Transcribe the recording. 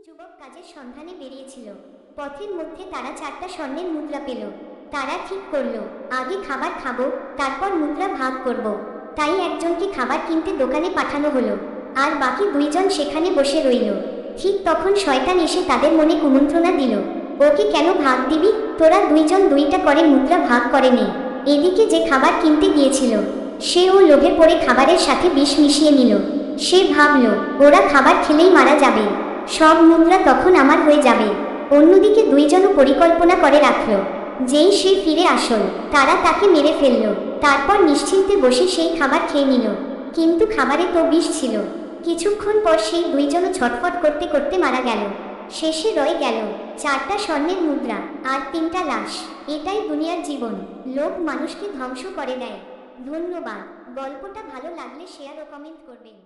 যুবক কাজের সন্ধানে বেরিয়েছিল। পথের মধ্যে তারা 4টা স্বর্ণের মুদ্রা পেল। তারা ঠিক করলো, আগে খাবার খাবো, তারপর মুদ্রা ভাগ করব। তাই একজনকে খাবার কিনতে দোকানে পাঠানো হলো, আর বাকি 2জন সেখানে বসে রইল। ঠিক তখন শয়তান এসে তাদের মনে কুমন্ত্রণা দিল, ওকে কেন ভাগ দিবি? তোরা 2জন 2টা করে মুদ্রা ভাগ করে নে। এদিকে যে খাবার কিনতে গিয়েছিল সেও লোভে পড়ে খাবারের সাথে বিষ মিশিয়ে নিল। সে ভাবল, ওরা খাবার খেলেই মারা যাবে, সব মুদ্রা তখন আমার হয়ে যাবে। অন্যদিকে 2জনও পরিকল্পনা করে রাখল, যেই সে ফিরে আসল তারা তাকে মেরে ফেলল। তারপর নিশ্চিন্তে বসে সেই খাবার খেয়ে নিল, কিন্তু খাবারে তো বিষ ছিল। কিছুক্ষণ পর সেই 2জনও ছটফট করতে করতে মারা গেল। শেষে রয়ে গেল 4টা স্বর্ণের মুদ্রা আর 3টা লাশ। এটাই দুনিয়ার জীবন, লোভ মানুষকে ধ্বংস করে দেয়। ধন্যবাদ। গল্পটা ভালো লাগলে শেয়ার ও কমেন্ট করবেন।